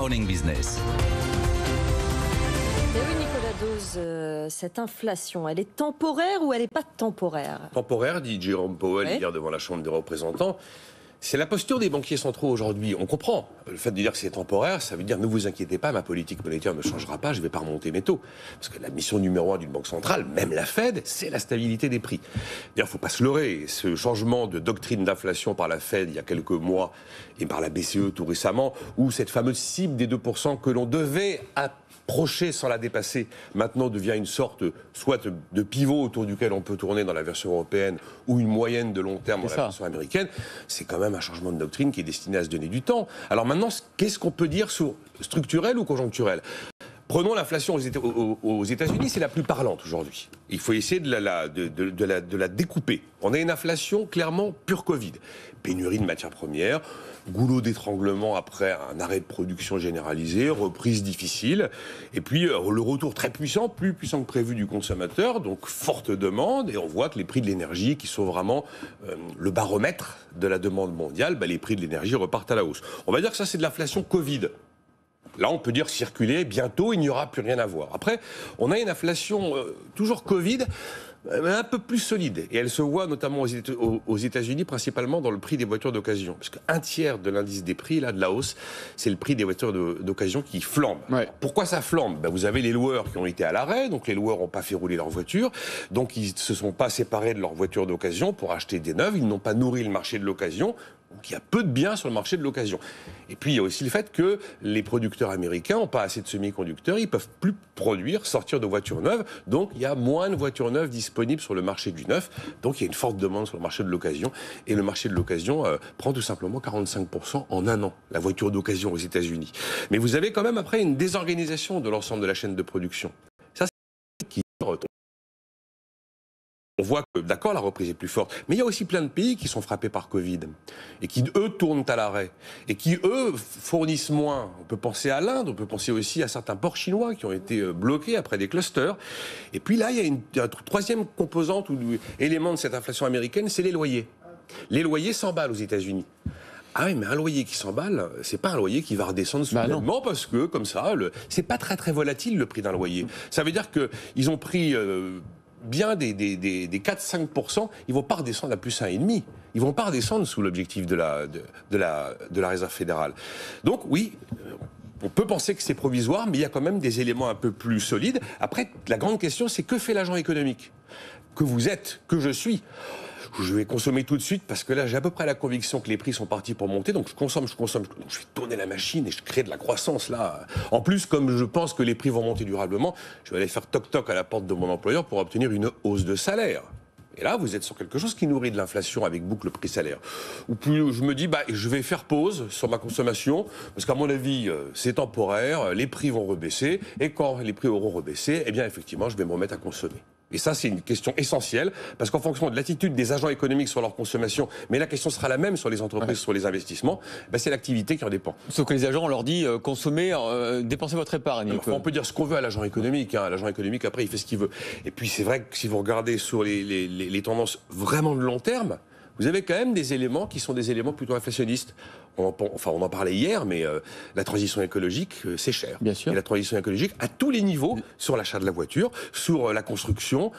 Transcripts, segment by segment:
Morning Business. Et oui, Nicolas Dose, cette inflation, elle est temporaire ou elle n'est pas temporaire? Temporaire, dit Jérôme Powell hier devant la Chambre des représentants. C'est la posture des banquiers centraux aujourd'hui. On comprend. Le fait de dire que c'est temporaire, ça veut dire ne vous inquiétez pas, ma politique monétaire ne changera pas, je ne vais pas remonter mes taux. Parce que la mission numéro 1 d'une banque centrale, même la Fed, c'est la stabilité des prix. D'ailleurs, il ne faut pas se leurrer. Ce changement de doctrine d'inflation par la Fed il y a quelques mois et par la BCE tout récemment, où cette fameuse cible des 2% que l'on devait approcher sans la dépasser, maintenant devient une sorte soit de pivot autour duquel on peut tourner dans la version européenne ou une moyenne de long terme dans la version américaine, c'est quand même un changement de doctrine qui est destiné à se donner du temps. Alors maintenant, qu'est-ce qu'on peut dire sur structurel ou conjoncturel ? Prenons l'inflation aux États-Unis, c'est la plus parlante aujourd'hui. Il faut essayer de la découper. On a une inflation clairement pure Covid. Pénurie de matières premières, goulot d'étranglement après un arrêt de production généralisé, reprise difficile, et puis le retour très puissant, plus puissant que prévu du consommateur, donc forte demande, et on voit que les prix de l'énergie, qui sont vraiment le baromètre de la demande mondiale, les prix de l'énergie repartent à la hausse. On va dire que ça c'est de l'inflation Covid. Là, on peut dire circuler, bientôt, il n'y aura plus rien à voir. Après, on a une inflation toujours Covid, un peu plus solide. Et elle se voit notamment aux États-Unis, principalement dans le prix des voitures d'occasion. Parce qu'un tiers de l'indice des prix, là, de la hausse, c'est le prix des voitures d'occasion qui flambe. Ouais. Pourquoi ça flambe ? Vous avez les loueurs qui ont été à l'arrêt, donc les loueurs n'ont pas fait rouler leurs voitures, donc ils ne se sont pas séparés de leurs voitures d'occasion pour acheter des neuves, ils n'ont pas nourri le marché de l'occasion. Donc il y a peu de biens sur le marché de l'occasion. Et puis il y a aussi le fait que les producteurs américains n'ont pas assez de semi-conducteurs, ils ne peuvent plus produire, sortir de voitures neuves, donc il y a moins de voitures neuves disponibles sur le marché du neuf, donc il y a une forte demande sur le marché de l'occasion, et le marché de l'occasion prend tout simplement 45% en un an, la voiture d'occasion aux États-Unis. Mais vous avez quand même après une désorganisation de l'ensemble de la chaîne de production. Ça, c'est qui retombe. On voit que, d'accord, la reprise est plus forte, mais il y a aussi plein de pays qui sont frappés par Covid et qui, eux, tournent à l'arrêt et qui, eux, fournissent moins. On peut penser à l'Inde, on peut penser aussi à certains ports chinois qui ont été bloqués après des clusters. Et puis là, il y a une troisième composante ou élément de cette inflation américaine, c'est les loyers. Les loyers s'emballent aux États-Unis. Ah oui, mais un loyer qui s'emballe, c'est pas un loyer qui va redescendre soudainement parce que, comme ça, c'est pas très très volatile le prix d'un loyer. Ça veut dire qu'ils ont pris bien des 4-5%, ils vont pas redescendre à plus 1,5%. Ils vont pas redescendre sous l'objectif de la Réserve fédérale. Donc oui, on peut penser que c'est provisoire, mais il y a quand même des éléments un peu plus solides. Après, la grande question, c'est que fait l'agent économique ? Que vous êtes, que je suis ? Je vais consommer tout de suite parce que là, j'ai à peu près la conviction que les prix sont partis pour monter. Donc, je consomme. Donc, je vais tourner la machine et je crée de la croissance, là. En plus, comme je pense que les prix vont monter durablement, je vais aller faire toc-toc à la porte de mon employeur pour obtenir une hausse de salaire. Et là, vous êtes sur quelque chose qui nourrit de l'inflation avec boucle prix-salaire. Ou plus, je me dis, je vais faire pause sur ma consommation, parce qu'à mon avis, c'est temporaire, les prix vont rebaisser, et quand les prix auront rebaissé, eh bien, effectivement, je vais me remettre à consommer. Et ça, c'est une question essentielle, parce qu'en fonction de l'attitude des agents économiques sur leur consommation, mais la question sera la même sur les entreprises, sur les investissements, c'est l'activité qui en dépend. Sauf que les agents, on leur dit, consommez, dépensez votre épargne. Enfin, on peut dire ce qu'on veut à l'agent économique. L'agent économique, après, il fait ce qu'il veut. Et puis, c'est vrai que si vous regardez sur les tendances vraiment de long terme, vous avez quand même des éléments qui sont des éléments plutôt inflationnistes. On en parlait hier, mais la transition écologique, c'est cher. Bien sûr. Et la transition écologique, à tous les niveaux, sur l'achat de la voiture, sur la construction,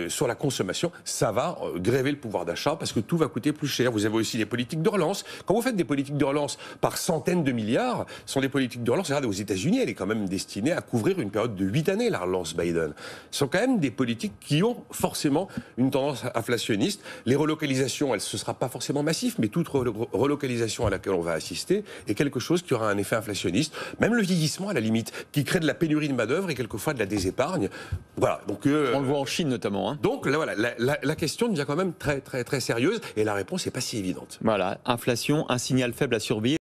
sur la consommation, ça va gréver le pouvoir d'achat parce que tout va coûter plus cher. Vous avez aussi les politiques de relance. Quand vous faites des politiques de relance par centaines de milliards, ce sont des politiques de relance. Regardez, aux États-Unis, elle est quand même destinée à couvrir une période de 8 années, la relance Biden. Ce sont quand même des politiques qui ont forcément une tendance inflationniste. Les relocalisations, ce ne sera pas forcément massif, mais toute relocalisation à laquelle on va assister est quelque chose qui aura un effet inflationniste. Même le vieillissement, à la limite, qui crée de la pénurie de main-d'œuvre et quelquefois de la désépargne. Voilà. Donc, on le voit en Chine notamment. Donc là, voilà, la question devient quand même très, très, très sérieuse et la réponse n'est pas si évidente. Voilà, inflation, un signal faible à surveiller.